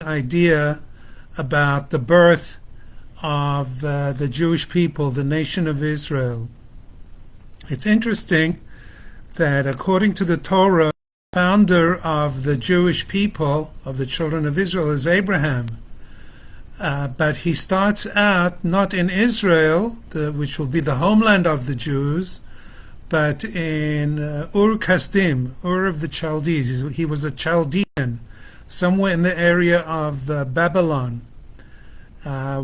idea about the birth of the Jewish people, the nation of Israel. It's interesting that according to the Torah, the founder of the Jewish people, of the children of Israel, is Abraham. But he starts out not in Israel, which will be the homeland of the Jews, but in Ur Kasdim, Ur of the Chaldees. He was a Chaldean, somewhere in the area of Babylon,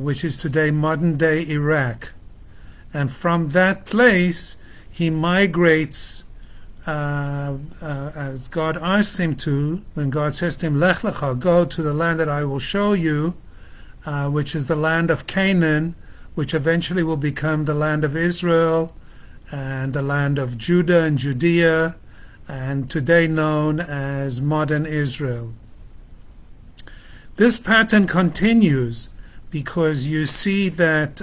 which is today modern-day Iraq. And from that place, he migrates, as God asks him to, when God says to him, Lech lecha, go to the land that I will show you, which is the land of Canaan, which eventually will become the land of Israel and the land of Judah and Judea, and today known as modern Israel. This pattern continues because you see that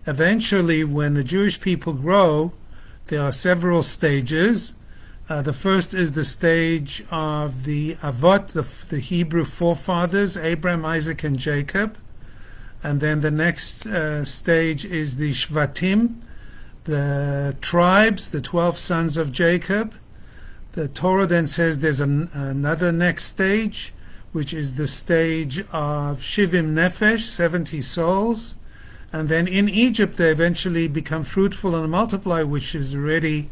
eventually when the Jewish people grow, there are several stages. The first is the stage of the Avot, the Hebrew forefathers, Abraham, Isaac, and Jacob. And then the next stage is the Shvatim, the tribes, the 12 sons of Jacob. The Torah then says there's another next stage, which is the stage of Shivim Nefesh, 70 souls. And then in Egypt they eventually become fruitful and multiply, which is already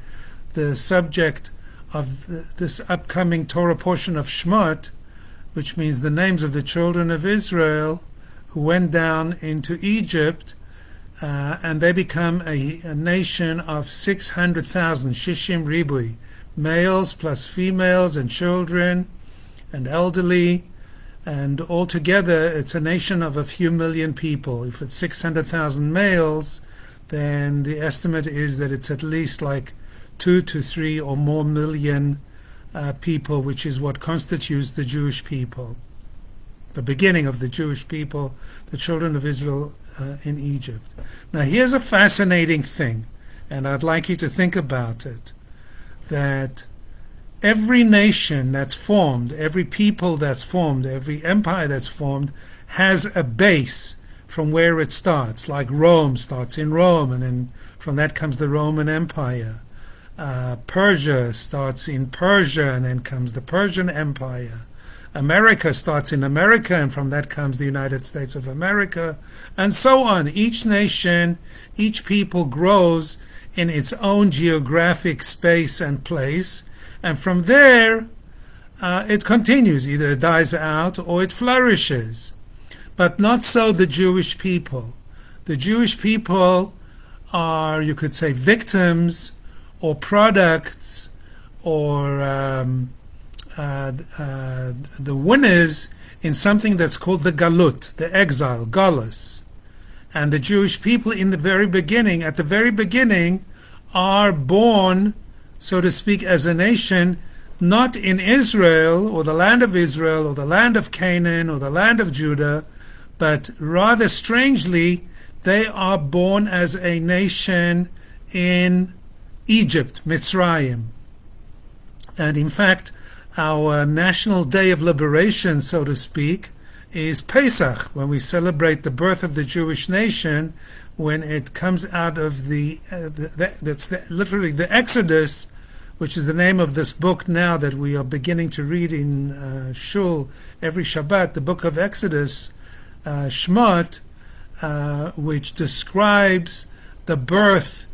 the subject of this upcoming Torah portion of Shemot, which means the names of the children of Israel who went down into Egypt, and they become a nation of 600,000, Shishim Ribui, males plus females and children and elderly, and altogether it's a nation of a few million people. If it's 600,000 males, then the estimate is that it's at least like 2 to 3 or more million people, which is what constitutes the Jewish people, the beginning of the Jewish people, the children of Israel in Egypt. Now here's a fascinating thing, and I'd like you to think about it, that every nation that's formed, every people that's formed, every empire that's formed has a base from where it starts. Like Rome starts in Rome, and then from that comes the Roman Empire. Persia starts in Persia, and then comes the Persian Empire. America starts in America, and from that comes the United States of America, and so on. Each nation, each people grows in its own geographic space and place, and from there it continues. Either it dies out or it flourishes. But not so the Jewish people. The Jewish people are, you could say, victims or products or the winners in something that's called the galut, the exile, galus. And the Jewish people in the very beginning, at the very beginning, are born, so to speak, as a nation, not in Israel or the land of Israel or the land of Canaan or the land of Judah, but rather strangely, they are born as a nation in Egypt, Mitzrayim. And in fact, our national day of liberation, so to speak, is Pesach, when we celebrate the birth of the Jewish nation, when it comes out of literally the Exodus, which is the name of this book now that we are beginning to read in Shul every Shabbat, the book of Exodus, Shemot, which describes the birth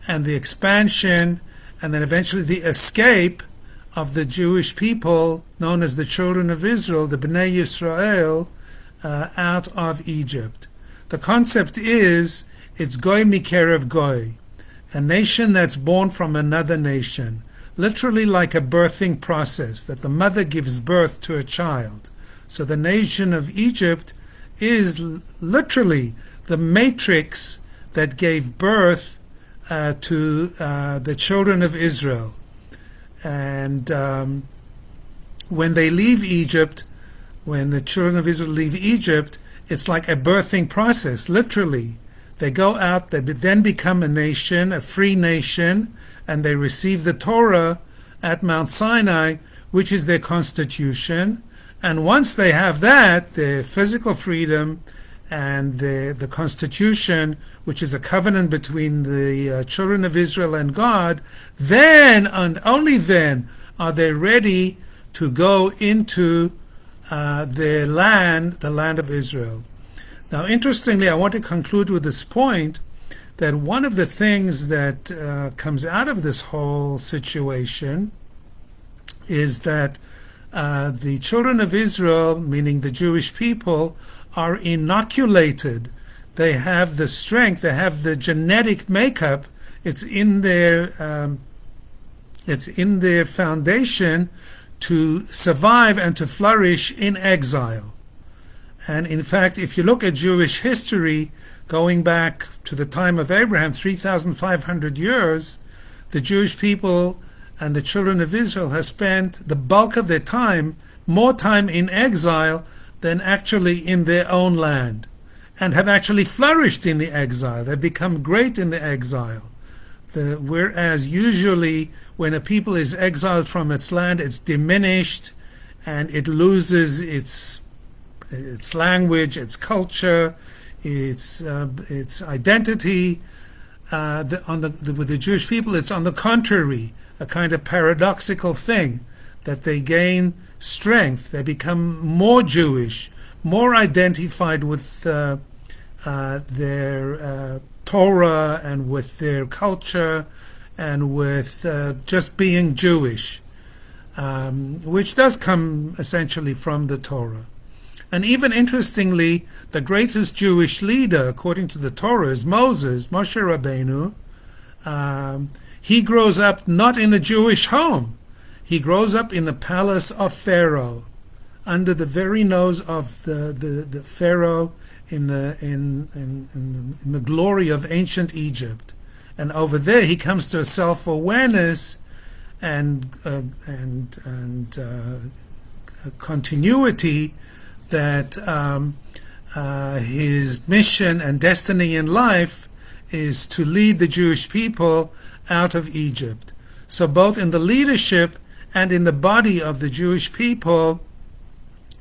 and the expansion and then eventually the escape of the Jewish people known as the children of Israel, the Bnei Yisrael, out of Egypt. The concept is, it's Goy Mikerev Goy, a nation that's born from another nation, literally like a birthing process, that the mother gives birth to a child. So the nation of Egypt is literally the matrix that gave birth to the children of Israel. And when they leave Egypt, when the children of Israel leave Egypt, it's like a birthing process, literally. They go out, they then become a nation, a free nation, and they receive the Torah at Mount Sinai, which is their constitution. And once they have that, the physical freedom and the Constitution, which is a covenant between the children of Israel and God, then and only then are they ready to go into their land, the land of Israel. Now, interestingly, I want to conclude with this point that one of the things that comes out of this whole situation is that the children of Israel, meaning the Jewish people, are inoculated. They have the strength, they have the genetic makeup. It's in their foundation to survive and to flourish in exile. And in fact, if you look at Jewish history, going back to the time of Abraham, 3,500 years, the Jewish people and the children of Israel have spent the bulk of their time, more time in exile than actually in their own land, and have actually flourished in the exile. They've become great in the exile. Whereas usually when a people is exiled from its land, it's diminished and it loses its language, its culture, its identity. With the Jewish people, it's on the contrary, a kind of paradoxical thing, that they gain strength, they become more Jewish, more identified with their Torah and with their culture and with just being Jewish, which does come essentially from the Torah. And even interestingly, the greatest Jewish leader, according to the Torah, is Moses, Moshe Rabbeinu. He grows up not in a Jewish home. He grows up in the palace of Pharaoh, under the very nose of the Pharaoh, in the glory of ancient Egypt. And over there he comes to a self-awareness and continuity that his mission and destiny in life is to lead the Jewish people out of Egypt. So both in the leadership and in the body of the Jewish people,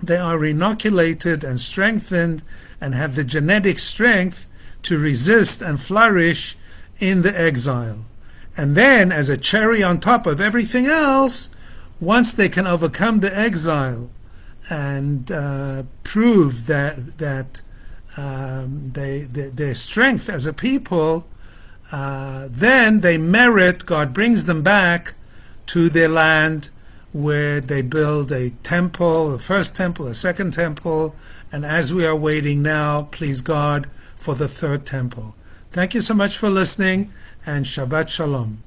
they are inoculated and strengthened and have the genetic strength to resist and flourish in the exile. And then, as a cherry on top of everything else, once they can overcome the exile and prove that their strength as a people, then they merit, God brings them back to their land, where they build a temple, the first temple, a second temple, and as we are waiting now, please God, for the third temple. Thank you so much for listening, and Shabbat Shalom.